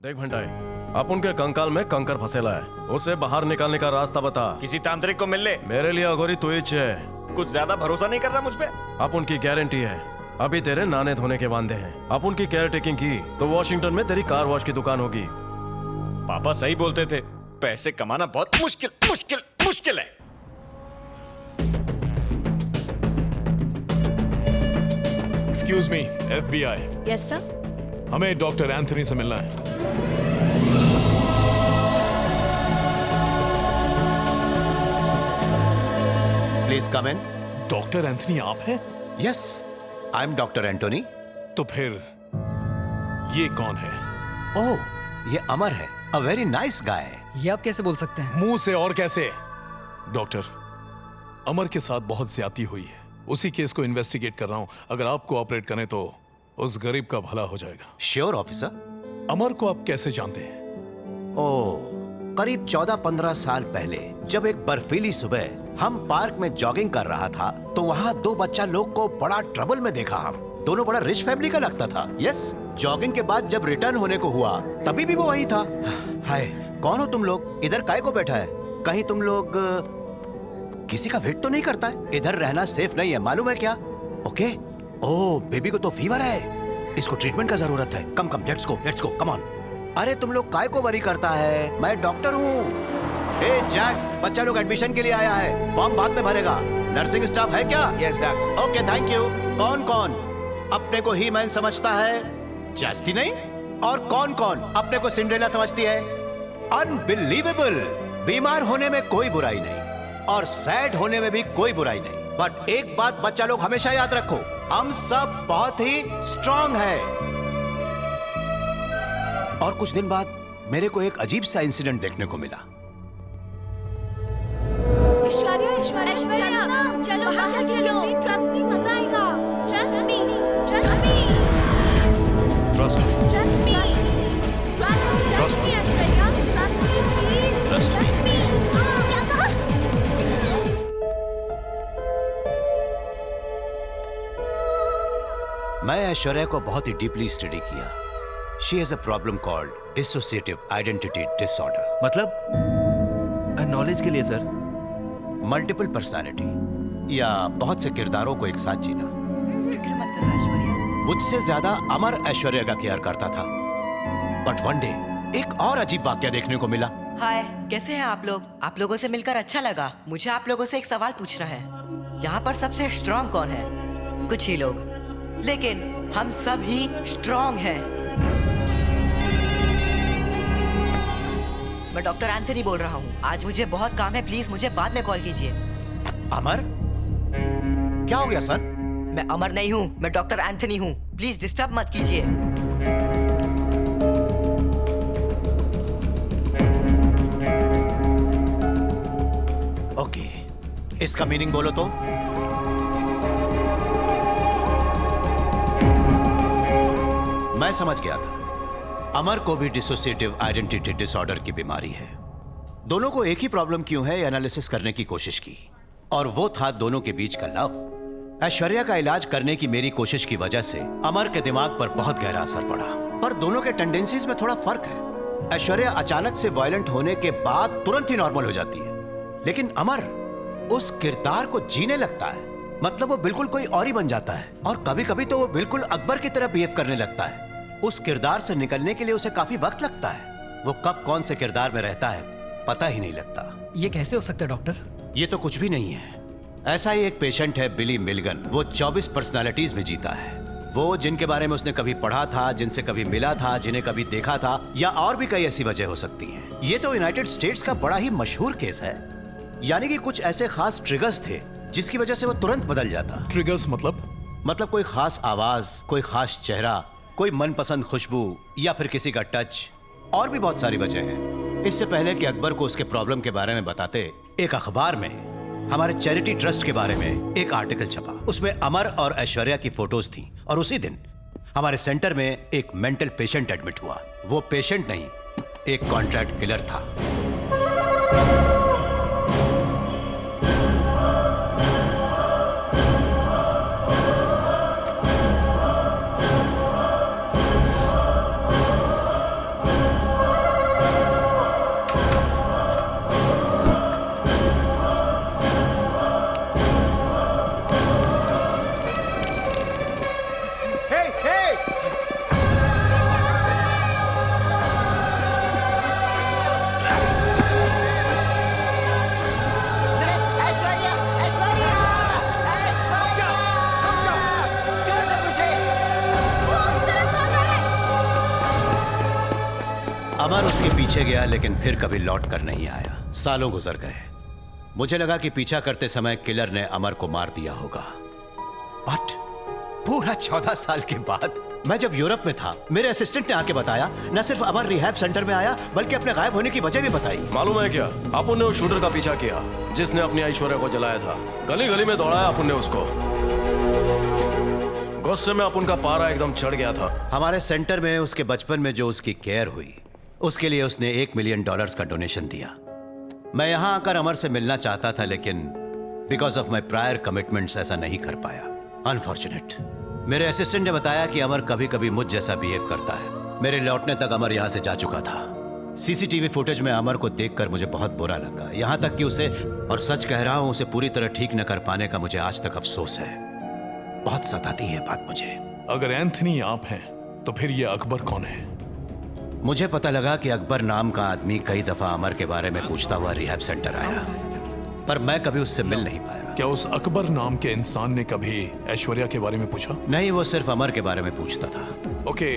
देख भंडारी, अपन के कंकाल में कंकर फंसेला है, उसे बाहर निकालने का रास्ता बता। किसी तांत्रिक को मिल ले। मेरे लिए अगोरी तू ही है। कुछ ज्यादा भरोसा नहीं कर रहा मुझ पे? अपन की गारंटी है, अभी तेरे नाने धोने के वांदे हैं। अपन की केयर टेकिंग की तो वॉशिंगटन में तेरी कार वॉश की दुकान होगी। पापा सही बोलते थे, पैसे कमाना बहुत मुश्किल मुश्किल मुश्किल है। Excuse me, FBI। Yes sir. हमें डॉक्टर एंथनी से मिलना है। Please come in. Doctor Anthony आप हैं? Yes, I am doctor Antony. तो फिर ये कौन है? ओह, ये अमर है, अ वेरी नाइस गाय। ये आप कैसे बोल सकते हैं? मुंह से और कैसे? डॉक्टर, अमर के साथ बहुत ज्यादती हुई है, उसी केस को इन्वेस्टिगेट कर रहा हूं। अगर आप कोऑपरेट करें तो उस गरीब का भला हो जाएगा। Sure officer. अमर को आप कैसे जानते हैं? ओह, करीब 14-15 साल पहले जब एक बर्फीली सुबह हम पार्क में जॉगिंग कर रहा था तो वहाँ दो बच्चा लोग को बड़ा ट्रबल में देखा। हम दोनों बड़ा रिच फैमिली का लगता था। यस, जॉगिंग के बाद जब रिटर्न होने को हुआ तभी भी वो वही था। हाय, कौन हो तुम लोग? इधर काय को बैठा है? कहीं तुम लोग किसी का वेट तो नहीं करता है? इधर रहना सेफ नहीं है, मालूम है क्या? ओके। ओह, बेबी को तो फीवर है, इसको ट्रीटमेंट का जरूरत है। कम कम, लेट्स गो, कम ऑन। अरे तुम लोग काय को वरी करता है? मैं डॉक्टर हूँ। ए जैक, बच्चा लोग एडमिशन के लिए आया है, फॉर्म बाद में भरेगा। नर्सिंग स्टाफ है क्या? Yes doctor. Okay, thank you. कौन कौन अपने को ही मैन समझता है? जास्ती नहीं। और कौन कौन अपने को सिंड्रेला समझती है? अनबिलीवेबल। बीमार होने में कोई बुराई नहीं और सैड होने में भी कोई बुराई नहीं, बट एक बात बच्चा लोग हमेशा याद रखो, हम सब बहुत ही स्ट्रांग हैं। और कुछ दिन बाद मेरे को एक अजीब सा इंसिडेंट देखने को मिला। ऐश्वर्या, ऐश्वर्या, चलो ना, चलो बाहर चलो। ट्रस्ट मी, मजा आएगा। Trust me, trust me, trust me, trust me, trust me, Aishwarya, trust me, please, Trust me. Trust me. क्या कहा? मैं ऐश्वर्या को बहुत ही डीपली स्टडी किया। She has a problem called dissociative identity disorder. मतलब नॉलेज के लिए सर। मल्टीपल पर्सनालिटी या बहुत से किरदारों को एक साथ जीना। फिक्र मत करो ऐश्वर्या। मुझसे ज्यादा अमर ऐश्वर्या का केयर करता था, बट वन डे एक और अजीब वाकया देखने को मिला। हाय, कैसे हैं आप लोग? आप लोगों से मिलकर अच्छा लगा। मुझे आप लोगों से एक सवाल पूछना है। यहाँ पर सबसे स्ट्रांग कौन है? कुछ ही लोग, लेकिन हम सब ही स्ट्रांग हैं। मैं डॉक्टर एंथनी बोल रहा हूँ। आज मुझे बहुत काम है, प्लीज मुझे बाद में कॉल कीजिए। अमर, क्या हो गया सर? मैं अमर नहीं हूँ, मैं डॉक्टर एंथनी हूँ। प्लीज डिस्टर्ब मत कीजिए। ओके, इसका मीनिंग बोलो तो। मैं समझ गया था, अमर को भी डिसोसिएटिव आइडेंटिटी डिसऑर्डर की बीमारी है। दोनों को एक ही प्रॉब्लम क्यों है, एनालिसिस करने की कोशिश की, और वो था दोनों के बीच का लव। ऐश्वर्या का इलाज करने की मेरी कोशिश की वजह से अमर के दिमाग पर बहुत गहरा असर पड़ा, पर दोनों के टेंडेंसीज में थोड़ा फर्क है। ऐश्वर्या अचानक से वायलेंट होने के बाद तुरंत ही नॉर्मल हो जाती है, लेकिन अमर उस किरदार को जीने लगता है। मतलब वो बिल्कुल कोई और ही बन जाता है, और कभी कभी तो वो बिल्कुल अकबर की तरह बिहेव करने लगता है। उस किरदार से निकलने के लिए उसे काफी वक्त लगता है। वो कब कौन से किरदार में रहता है पता ही नहीं लगता। ये कैसे हो सकता है डॉक्टर? ये तो कुछ भी नहीं है। ऐसा ही एक पेशेंट है बिली मिलगन। वो 24 पर्सनालिटीज में जीता है। वो जिनके बारे में उसने कभी पढ़ा था, जिनसे कभी मिला था, जिन्हें कभी देखा था, या और भी कई ऐसी वजह हो सकती हैं। ये तो यूनाइटेड स्टेट्स का बड़ा ही मशहूर केस है। यानी कि कुछ ऐसे खास ट्रिगर्स थे जिसकी वजह से वो तुरंत बदल जाता। ट्रिगर्स मतलब कोई खास आवाज, कोई खास चेहरा, कोई मनपसंद खुशबू, या फिर किसी का टच, और भी बहुत सारी वजह हैं। इससे पहले कि अकबर को उसके प्रॉब्लम के बारे में बताते, एक अखबार में हमारे चैरिटी ट्रस्ट के बारे में एक आर्टिकल छपा। उसमें अमर और ऐश्वर्या की फोटोज थी, और उसी दिन हमारे सेंटर में एक मेंटल पेशेंट एडमिट हुआ। वो पेशेंट नहीं, एक कॉन्ट्रैक्ट किलर था। अमर उसके पीछे गया लेकिन फिर कभी लौट कर नहीं आया। सालों गुजर गए। मुझे लगा कि पीछा करते समय किलर ने अमर को मार दिया होगा, बट पूरा 14 साल के बाद मैं जब यूरोप में था, मेरे असिस्टेंट ने आके बताया, न सिर्फ अमर रिहैब सेंटर में आया बल्कि अपने गायब होने की वजह भी बताई। मालूम है क्या, अपुन ने उस शूटर का पीछा किया जिसने अपनी ऐश्वर्या को जलाया था। गली गली में दौड़ाया अपुन ने उसको। गुस्से में अपुन का पारा एकदम चढ़ गया था। हमारे सेंटर में उसके बचपन में जो उसकी केयर हुई, उसके लिए उसने $1 मिलियन का डोनेशन दिया। मैं यहां आकर अमर से मिलना चाहता था, लेकिन because of my prior commitments ऐसा नहीं कर पाया। अनफॉर्चुनेट। मेरे असिस्टेंट ने बताया कि अमर कभी कभी मुझ जैसा बिहेव करता है। मेरे लौटने तक अमर यहां से जा चुका था। सीसीटीवी फुटेज में अमर को देखकर मुझे बहुत बुरा लगा, यहां तक कि उसे, और सच कह रहा हूं, उसे पूरी तरह ठीक न कर पाने का मुझे आज तक अफसोस है। बहुत सताती है बात मुझे। अगर एंथनी आप हैं तो फिर ये अकबर कौन है? मुझे पता लगा कि अकबर नाम का आदमी कई दफा अमर के बारे में पूछता हुआ रिहैब सेंटर आया, पर मैं कभी उससे मिल नहीं पाया। क्या उस अकबर नाम के इंसान ने कभी ऐश्वर्या के बारे में पूछा? नहीं, वो सिर्फ अमर के बारे में पूछता था। ओके,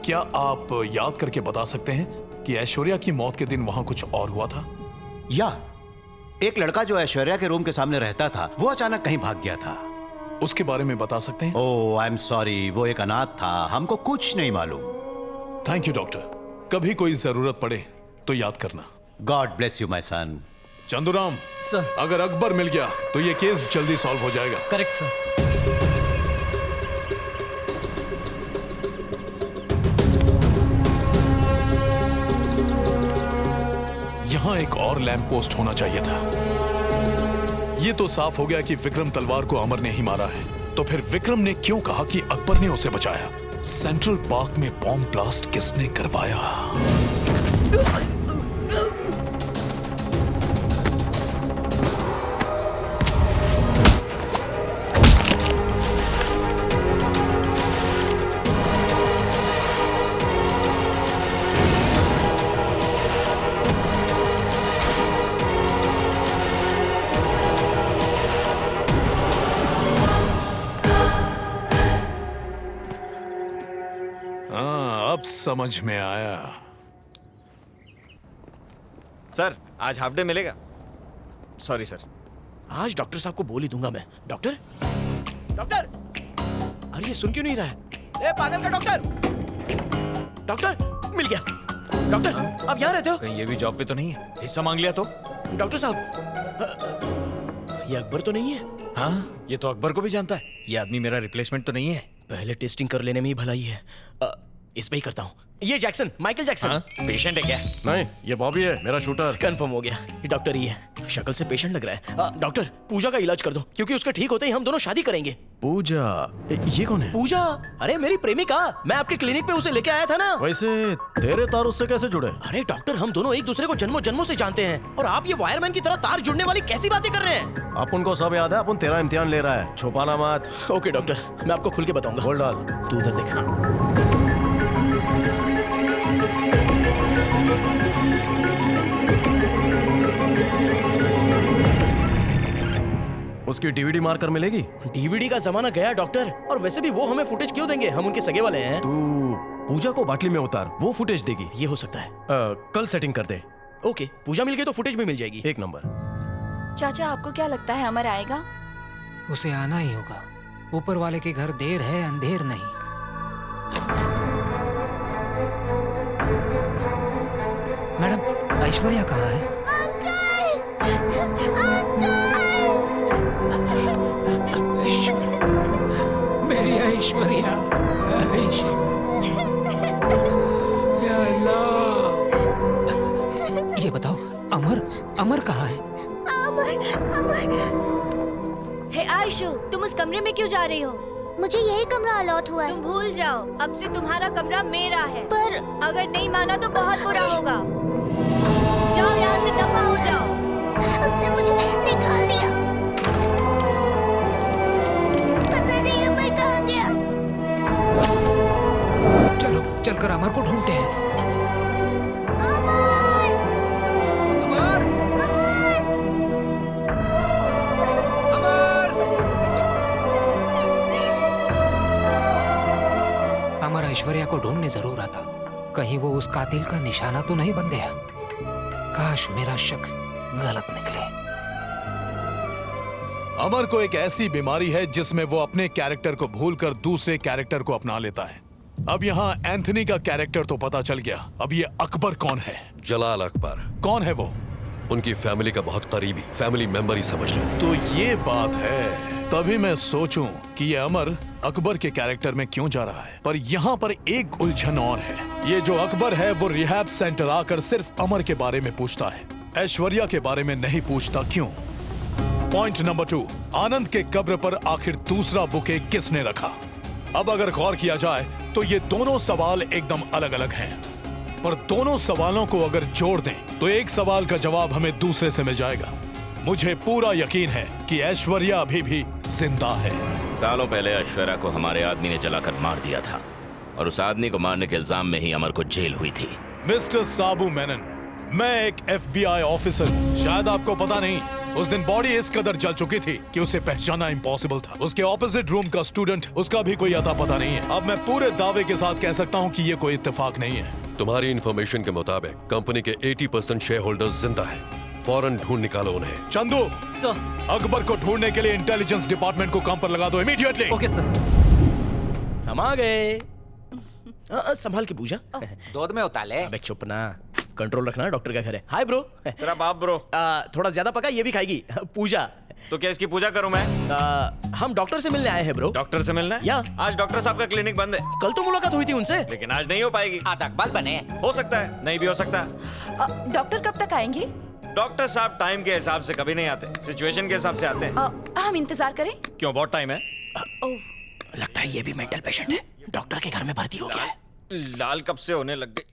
क्या आप याद करके बता सकते हैं कि ऐश्वर्या की मौत के दिन वहां कुछ और हुआ था? या एक लड़का जो ऐश्वर्या के रूम के सामने रहता था, वो अचानक कहीं भाग गया था। उसके बारे में बता सकते हैं? ओह, आई एम सॉरी, वो एक अनाथ था, हमको कुछ नहीं मालूम। Thank you doctor. कभी कोई जरूरत पड़े तो याद करना। God bless you my son. Chanduram sir. अगर अकबर मिल गया तो ये केस जल्दी सॉल्व हो जाएगा। Correct sir. यहां एक और लैंप पोस्ट होना चाहिए था। ये तो साफ हो गया कि विक्रम तलवार को अमर ने ही मारा है, तो फिर विक्रम ने क्यों कहा कि अकबर ने उसे बचाया? सेंट्रल पार्क में बॉम्ब ब्लास्ट किसने करवाया? अब समझ में आया। सर आज हाफ डे मिलेगा? Sorry sir. आज डॉक्टर साहब को बोल ही दूंगा मैं। डॉक्टर, डॉक्टर, अरे ये सुन क्यों नहीं रहा है? ए पागल का डॉक्टर! डॉक्टर, मिल गया। डॉक्टर, आप यहाँ रहते हो? कहीं ये भी जॉब पे तो नहीं है? हिस्सा मांग लिया तो? डॉक्टर साहब, ये अकबर तो नहीं है? हाँ, ये तो अकबर को भी जानता है। ये आदमी मेरा रिप्लेसमेंट तो नहीं है। पहले टेस्टिंग कर लेने में ही भलाई है। इस पे ही करता हूँ। ये जैक्सन, माइकल जैक्सन। हाँ? पेशेंट है क्या? नहीं, ये बॉबी है, मेरा शूटर। कंफर्म हो गया, ये डॉक्टर ही है। शक्ल से पेशेंट लग रहा है। डॉक्टर, पूजा का इलाज कर दो, क्योंकि उसके ठीक होते ही हम दोनों शादी करेंगे। पूजा? ये कौन है? पूजा? अरे मेरी प्रेमिका, मैं आपके क्लिनिक पे उसे लेके आया था ना। वैसे तेरे तार उससे कैसे जुड़े? अरे डॉक्टर, हम दोनों एक दूसरे को जन्मों जन्मों से जानते हैं, और आप ये वायरमैन की तरह तार जुड़ने वाली कैसी बातें कर रहे हैं? अपन को सब याद है, अपन तेरा इम्तिहान ले रहा है, छुपाना मत। ओके डॉक्टर, मैं आपको खुल के बताऊंगा। बोल डाल। तू उधर देख। उसकी डीवीडी मारकर मिलेगी? डीवीडी का जमाना गया डॉक्टर, और वैसे भी वो हमें फुटेज क्यों देंगे? हम उनके सगे वाले हैं। तू पूजा को बाटली में उतार, वो फुटेज देगी। ये हो सकता है। कल सेटिंग कर दे। ओके, पूजा मिल गई तो फुटेज भी मिल जाएगी। एक नंबर। चाचा, आपको क्या लगता है अमर आएगा? उसे आना ही होगा। ऊपर वाले के घर देर है, अंधेर नहीं। मैडम, ऐश्वर्या कहाँ है? मेरी ऐश्वर्या, या अल्लाह। ये बताओ, अमर कहाँ है? हे आयशु, तुम उस कमरे में क्यों जा रही हो? मुझे यही कमरा अलॉट हुआ है। तुम भूल जाओ, अब से तुम्हारा कमरा मेरा है। पर अगर नहीं माना तो बहुत बुरा होगा। जाओ यहाँ से, दफा हो जाओ। उसने मुझे निकाल दिया। पता नहीं अमर कहाँ गया। चलो चलकर अमर को ढूंढते हैं। अमर ऐश्वर्या को ढूंढने जरूर आता। कहीं वो उस कातिल का निशाना तो नहीं बन गया। काश मेरा शक गलत निकले। अमर को एक ऐसी बीमारी है जिसमें वो अपने कैरेक्टर को भूलकर दूसरे कैरेक्टर को अपना लेता है। अब यहाँ एंथनी का कैरेक्टर तो पता चल गया, अब ये अकबर कौन है? जलाल अकबर। कौन है वो? उनकी फैमिली का बहुत करीबी फैमिली मेंबर ही समझ लो। तो ये बात है, तभी मैं सोचूं कि ये अमर अकबर के कैरेक्टर में क्यों जा रहा है। पर यहाँ पर एक उलझन और है। ये जो अकबर है वो रिहैब सेंटर आकर सिर्फ अमर के बारे में पूछता है, ऐश्वर्या के बारे में नहीं पूछता, क्यों? पॉइंट नंबर 2, आनंद के कब्र पर आखिर दूसरा बुके किसने रखा? अब अगर गौर किया जाए तो ये दोनों सवाल एकदम अलग अलग हैं, पर दोनों सवालों को अगर जोड़ दें तो एक सवाल का जवाब हमें दूसरे से मिल जाएगा। मुझे पूरा यकीन है कि ऐश्वर्या अभी भी जिंदा है। सालों पहले ऐश्वर्या को हमारे आदमी ने जलाकर मार दिया था और उस आदमी को मारने के इल्जाम में ही अमर को जेल हुई थी। मिस्टर साबू मेनन, मैं एक FBI ऑफिसर, शायद आपको पता नहीं, उस दिन बॉडी इस कदर जल चुकी थी कि उसे पहचानना इम्पॉसिबल था। उसके ऑपोजिट रूम का स्टूडेंट, उसका भी कोई अता पता नहीं है। अब मैं पूरे दावे के साथ कह सकता हूँ कि ये कोई इत्तेफाक नहीं है। तुम्हारी इंफॉर्मेशन के मुताबिक कंपनी के 80% शेयर होल्डर्स जिंदा हैं। फौरन ढूंढ निकालो उन्हें। चंदू सर, अकबर को ढूंढने के लिए इंटेलिजेंस डिपार्टमेंट को काम पर लगा दो इमीडिएटली। Okay sir. हम आ गए। संभाल के पूजा। दूध में उताले। अबे चुप ना, कंट्रोल रखना, डॉक्टर का घर है। Hi bro. तेरा बाप ब्रो। थोड़ा ज्यादा पका, ये भी खाएगी। पूजा। तो क्या इसकी पूजा करूं मैं? हम डॉक्टर से मिलने आए हैं ब्रो। डॉक्टर से मिलना है? या आज डॉक्टर साहब का क्लिनिक बंद है। कल तो मुलाकात हुई थी उनसे, लेकिन आज नहीं हो पाएगी। अकबर बने। हो सकता है, नहीं भी हो सकता है। डॉक्टर कब तक आएंगे? डॉक्टर साहब टाइम के हिसाब से कभी नहीं आते, सिचुएशन के हिसाब से आते हैं। हम इंतजार करें? क्यों, बहुत टाइम है। लगता है ये भी मेंटल पेशेंट है, डॉक्टर के घर में भर्ती हो गया है। लाल कब से होने लग गई।